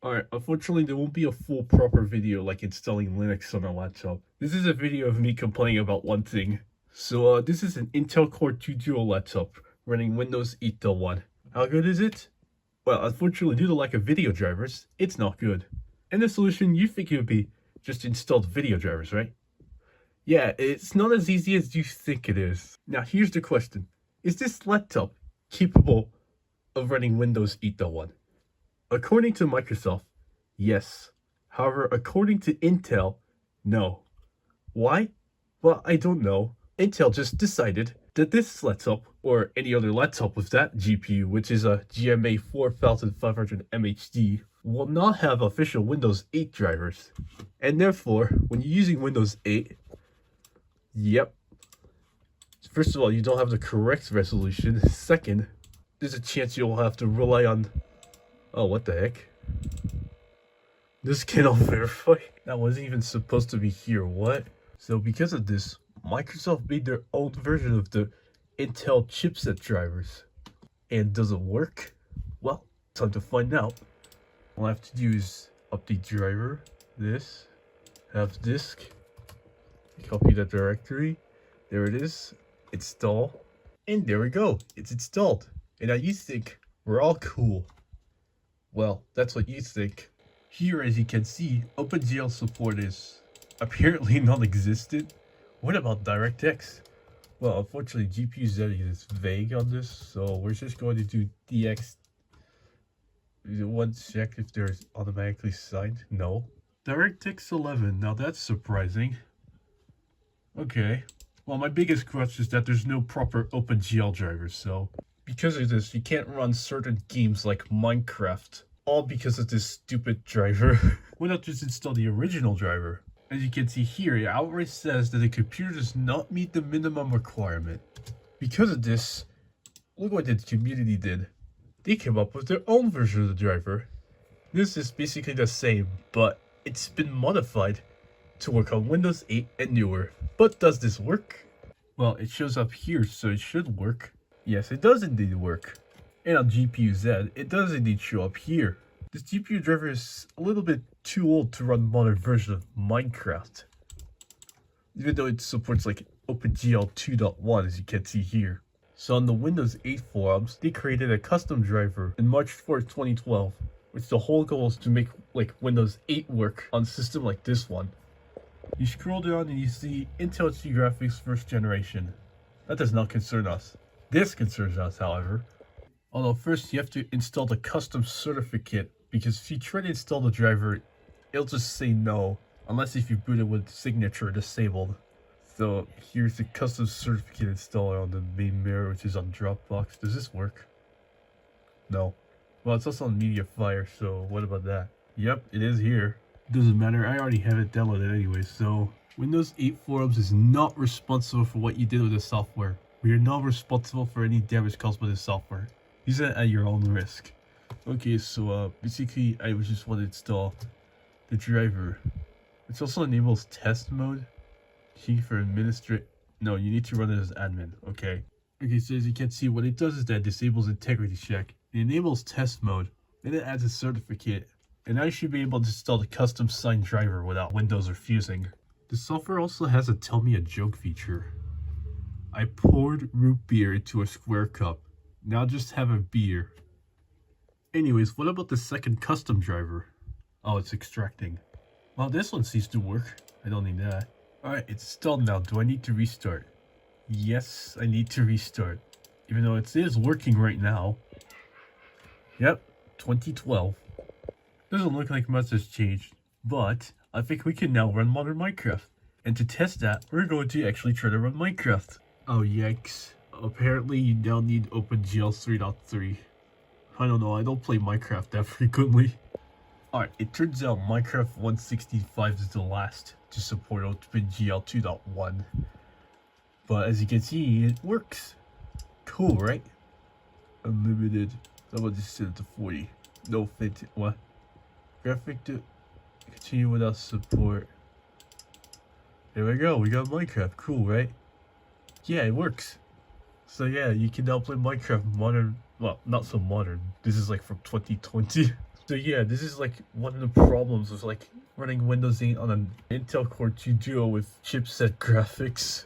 Alright, unfortunately there won't be a full proper video like installing Linux on a laptop. This is a video of me complaining about one thing. So this is an Intel Core 2 Duo laptop running Windows 8.1. How good is it? Well, unfortunately due to lack of video drivers, it's not good. And the solution you think it would be just install the video drivers, right? Yeah, it's not as easy as you think it is. Now here's the question. Is this laptop capable of running Windows 8.1? According to Microsoft, yes. However, according to Intel, no. Why? Well, I don't know. Intel just decided that this laptop, or any other laptop with that GPU, which is a GMA 4500 MHD, will not have official Windows 8 drivers. And therefore, when you're using Windows 8, yep. First of all, you don't have the correct resolution. Second, there's a chance you'll have to rely on... Oh, what the heck? This cannot verify. That wasn't even supposed to be here, what? So because of this, Microsoft made their own version of the Intel Chipset drivers. And does it work? Well, time to find out. All I have to do is update driver, this, have disk, copy that directory, there it is, install, and there we go, it's installed. And now you think we're all cool. Well, that's what you think. Here, as you can see, OpenGL support is apparently non-existent. What about DirectX? Well, unfortunately, GPU-Z is vague on this, so we're just going to do DX. One check if they're automatically signed. No. DirectX 11. Now that's surprising. Okay. Well, my biggest crutch is that there's no proper OpenGL drivers, so because of this, you can't run certain games like Minecraft. All because of this stupid driver. Why not just install the original driver? As you can see here, it outright says that the computer does not meet the minimum requirement. Because of this, look what the community did. They came up with their own version of the driver. This is basically the same, but it's been modified to work on Windows 8 and newer. But does this work? Well, it shows up here, so it should work. Yes, it does indeed work. And on GPU-Z, it does indeed show up here. This GPU driver is a little bit too old to run modern version of Minecraft. Even though it supports like OpenGL 2.1 as you can see here. So on the Windows 8 forums, they created a custom driver in March 4th, 2012. Which the whole goal is to make like Windows 8 work on a system like this one. You scroll down and you see Intel G graphics first generation. That does not concern us. This concerns us, however. Although first you have to install the custom certificate, because if you try to install the driver, it'll just say no, unless if you boot it with signature disabled. So here's the custom certificate installer on the main mirror, which is on Dropbox. Does this work? No. Well, it's also on MediaFire, so what about that? Yep, it is here. Doesn't matter, I already have it downloaded anyway, so... Windows 8 Forums is not responsible for what you did with the software. We are not responsible for any damage caused by the software. Use that at your own risk. Okay, so basically I just want to install the driver. It also enables test mode. Key for administrate. No, you need to run it as admin. Okay. Okay, so as you can see, what it does is that it disables integrity check. It enables test mode. Then it adds a certificate. And now you should be able to install the custom signed driver without Windows refusing. The software also has a tell me a joke feature. I poured root beer into a square cup. Now just have a beer. Anyways, what about the second custom driver? Oh, it's extracting. Well, this one seems to work. I don't need that. Alright, it's installed now. Do I need to restart? Yes, I need to restart. Even though it is working right now. Yep, 2012. Doesn't look like much has changed, but I think we can now run modern Minecraft. And to test that, we're going to actually try to run Minecraft. Oh, yikes. Apparently you now need OpenGL 3.3. I don't know, I don't play Minecraft that frequently. Alright, it turns out Minecraft 165 is the last to support OpenGL 2.1. But as you can see, it works. Cool, right? Unlimited. How about just set it to 40? No fit. What? Graphic to continue without support. There we go, we got Minecraft. Cool, right? Yeah, it works. So yeah, you can now play Minecraft modern. Well, not so modern. This is like from 2020. So yeah, this is like one of the problems with like running Windows 8 on an Intel Core 2 Duo with chipset graphics.